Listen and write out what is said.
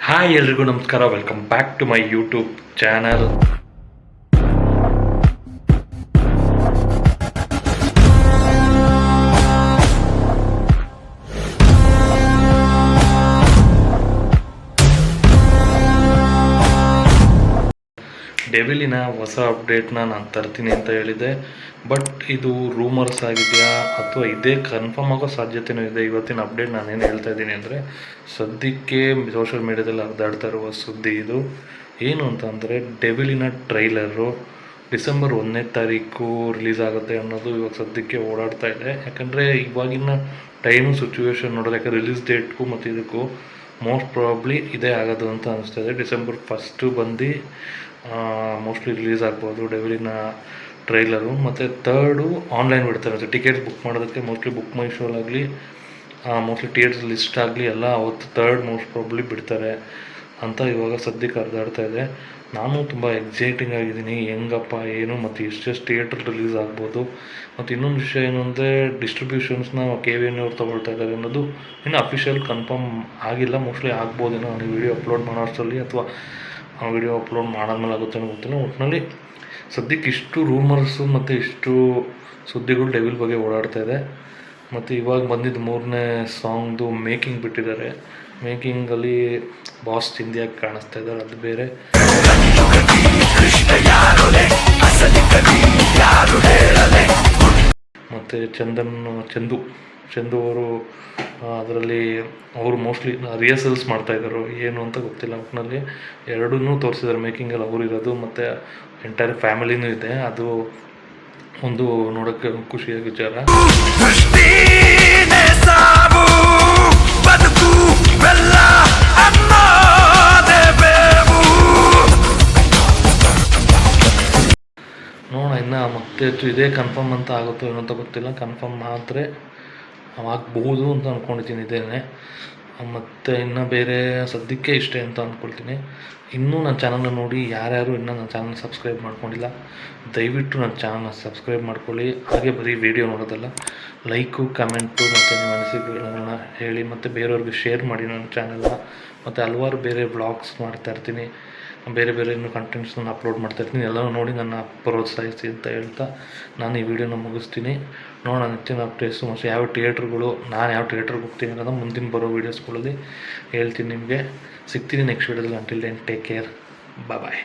Hi ಎಲ್ರಿಗೂ ನಮಸ್ಕಾರ, welcome back to my YouTube channel. ಡೆವಿಲಿನ ಹೊಸ ಅಪ್ಡೇಟ್ನ ನಾನು ತರ್ತೀನಿ ಅಂತ ಹೇಳಿದೆ, ಬಟ್ ಇದು ರೂಮರ್ಸ್ ಆಗಿದೆಯಾ ಅಥವಾ ಇದೇ ಕನ್ಫರ್ಮ್ ಆಗೋ ಸಾಧ್ಯತೆಯೂ ಇದೆ. ಇವತ್ತಿನ ಅಪ್ಡೇಟ್ ನಾನೇನು ಹೇಳ್ತಾ ಇದ್ದೀನಿ ಅಂದರೆ, ಸದ್ಯಕ್ಕೆ ಸೋಷಿಯಲ್ ಮೀಡ್ಯಾದಲ್ಲಿ ಹರಿದಾಡ್ತಾ ಇರುವ ಸುದ್ದಿ ಇದು. ಏನು ಅಂತಂದರೆ, ಡೆವಿಲಿನ ಟ್ರೈಲರು ಡಿಸೆಂಬರ್ 1ನೇ ತಾರೀಕು ರಿಲೀಸ್ ಆಗುತ್ತೆ ಅನ್ನೋದು ಇವಾಗ ಸದ್ಯಕ್ಕೆ ಓಡಾಡ್ತಾ ಇದೆ. ಯಾಕಂದರೆ ಇವಾಗಿನ ಟೈಮು ಸಿಚುವೇಶನ್ ನೋಡೋದು, ಯಾಕಂದರೆ ರಿಲೀಸ್ ಡೇಟ್ಗೂ ಮತ್ತು ಇದಕ್ಕೂ ಮೋಸ್ಟ್ ಪ್ರಾಬಬ್ಲಿ ಇದೇ ಆಗೋದು ಅಂತ ಅನಿಸ್ತಾ ಇದೆ. ಡಿಸೆಂಬರ್ 1 ಬಂದು ಮೋಸ್ಟ್ಲಿ ರಿಲೀಸ್ ಆಗ್ಬೋದು ಡೆವಿಲಿನ ಟ್ರೈಲರು. ಮತ್ತು 3 ಆನ್ಲೈನ್ ಬಿಡ್ತಾರೆ. ಟಿಕೆಟ್ಸ್ ಬುಕ್ ಮಾಡೋದಕ್ಕೆ ಮೋಸ್ಟ್ಲಿ ಬುಕ್ ಮೈ ಶೋಲಾಗಲಿ ಮೋಸ್ಟ್ಲಿ ಥಿಯೇಟರ್ಸ್ ಲಿಸ್ಟ್ ಆಗಲಿ ಎಲ್ಲ ಅವತ್ತು 3 ಮೋಸ್ಟ್ ಪ್ರಾಬ್ಲಿ ಬಿಡ್ತಾರೆ ಅಂತ ಇವಾಗ ಸದ್ಯಕ್ಕೆ ಹರಿದಾಡ್ತಾ ಇದೆ. ನಾನು ತುಂಬ ಎಕ್ಸೈಟಿಂಗ್ ಆಗಿದ್ದೀನಿ, ಹೆಂಗಪ್ಪ ಏನು ಮತ್ತು ಎಷ್ಟೆಷ್ಟು ಥಿಯೇಟರ್ ರಿಲೀಸ್ ಆಗ್ಬೋದು. ಮತ್ತು ಇನ್ನೊಂದು ವಿಷಯ ಏನು ಅಂದರೆ, ಡಿಸ್ಟ್ರಿಬ್ಯೂಷನ್ಸ್ನ KVN ಅವ್ರು ತೊಗೊಳ್ತಾ ಇದ್ದಾರೆ ಅನ್ನೋದು ಇನ್ನೂ ಅಫಿಷಿಯಲ್ ಕನ್ಫರ್ಮ್ ಆಗಿಲ್ಲ. ಮೋಸ್ಟ್ಲಿ ಆಗ್ಬೋದೇನೋ ನಾನು ವಿಡಿಯೋ ಅಪ್ಲೋಡ್ ಮಾಡೋ ಅಷ್ಟರಲ್ಲಿ, ಅಥವಾ ವಿಡಿಯೋ ಅಪ್ಲೋಡ್ ಮಾಡಾದ್ಮೇಲೆ ಆಗುತ್ತೇನೋ ಗೊತ್ತಿಲ್ಲ. ಒಟ್ಟಿನಲ್ಲಿ ಸದ್ಯಕ್ಕೆ ಇಷ್ಟು ರೂಮರ್ಸು ಮತ್ತು ಇಷ್ಟು ಸುದ್ದಿಗಳು ಡೆವಿಲ್ ಬಗ್ಗೆ ಓಡಾಡ್ತಾ ಇದೆ. ಮತ್ತು ಇವಾಗ ಬಂದಿದ್ದು 3ನೇ ಸಾಂಗ್ದು ಮೇಕಿಂಗ್ ಬಿಟ್ಟಿದ್ದಾರೆ. ಮೇಕಿಂಗಲ್ಲಿ ಬಾಸ್ ಚಿಂದಿಯಾಗಿ ಕಾಣಿಸ್ತಾ ಇದ್ದಾರೆ, ಅದು ಬೇರೆ. ಮತ್ತು ಚಂದು ಅವರು ಅದರಲ್ಲಿ ಅವರು ಮೋಸ್ಟ್ಲಿ ರಿಹರ್ಸಲ್ಸ್ ಮಾಡ್ತಾಯಿದ್ದಾರೆ, ಏನು ಅಂತ ಗೊತ್ತಿಲ್ಲ. ಒಟ್ಟಿನಲ್ಲಿ ಎರಡನ್ನೂ ತೋರಿಸಿದ್ದಾರೆ. ಮೇಕಿಂಗಲ್ಲಿ ಅವರು ಇರೋದು ಮತ್ತು ಎಂಟೈರ್ ಫ್ಯಾಮಿಲಿನೂ ಇದೆ. ಅದು ಒಂದು ನೋಡೋಕ್ಕೆ ಖುಷಿಯಾಗಿ ವಿಚಾರ. ನೋಡೋಣ ಇನ್ನು ಮತ್ತೆ ಇದೇ ಕನ್ಫರ್ಮ್ ಅಂತ ಆಗುತ್ತೋ ಏನೋ ಅಂತ ಗೊತ್ತಿಲ್ಲ. ಕನ್ಫರ್ಮ್ ಆದರೆ ಆಗ್ಬೋದು ಅಂತ ಅಂದ್ಕೊಂಡಿದ್ದೀನಿ ಇದೇನೆ. ಮತ್ತು ಇನ್ನು ಬೇರೆ ಸದ್ಯಕ್ಕೆ ಇಷ್ಟೇ ಅಂತ ಅಂದ್ಕೊಳ್ತೀನಿ. ಇನ್ನೂ ನನ್ನ ಚಾನಲ್ನ ನೋಡಿ ಯಾರ್ಯಾರು ಇನ್ನೂ ನನ್ನ ಚಾನಲ್ ಸಬ್ಸ್ಕ್ರೈಬ್ ಮಾಡ್ಕೊಂಡಿಲ್ಲ, ದಯವಿಟ್ಟು ನನ್ನ ಚಾನಲ್ನ ಸಬ್ಸ್ಕ್ರೈಬ್ ಮಾಡ್ಕೊಳ್ಳಿ. ಹಾಗೆ ಬರೀ ವಿಡಿಯೋ ನೋಡೋದಲ್ಲ, ಲೈಕು, ಕಮೆಂಟು ಮತ್ತು ನಿಮ್ಮ ಅನಿಸಿಕೆಗಳನ್ನ ಹೇಳಿ, ಮತ್ತು ಬೇರೆಯವ್ರಿಗೆ ಶೇರ್ ಮಾಡಿ ನನ್ನ ಚಾನಲ್ನ. ಮತ್ತು ಹಲವಾರು ಬೇರೆ ವ್ಲಾಗ್ಸ್ ಮಾಡ್ತಾಯಿರ್ತೀನಿ, ಬೇರೆ ಬೇರೆ ಇನ್ನೂ ಕಂಟೆಂಟ್ಸ್ನ ಅಪ್ಲೋಡ್ ಮಾಡ್ತಾಯಿರ್ತೀನಿ. ಎಲ್ಲನೂ ನೋಡಿ ನನ್ನ ಪ್ರೋತ್ಸಾಹಿಸಿ ಅಂತ ಹೇಳ್ತಾ ನಾನು ಈ ವಿಡಿಯೋನ ಮುಗಿಸ್ತೀನಿ. ನೋಡೋಣ ನೆಚ್ಚಿನ ಅಪ್ಡೇಟ್ಸು ಮತ್ತು ಯಾವ ಥಿಯೇಟ್ರ್ಗಳು, ನಾನು ಯಾವ ಥಿಯೇಟ್ರಿಗೆ ಹೋಗ್ತೀನಿ ಅನ್ನೋದು ಮುಂದಿನ ಬರೋ ವೀಡಿಯೋಸ್ಗಳಲ್ಲಿ ಹೇಳ್ತೀನಿ ನಿಮಗೆ. ಸಿಗ್ತೀನಿ ನೆಕ್ಸ್ಟ್ ವೀಡಿಯೋದಲ್ಲಿ. ಅಂಟಿಲ್ ದೆನ್ ಟೇಕ್ ಕೇರ್, ಬಾಯ್.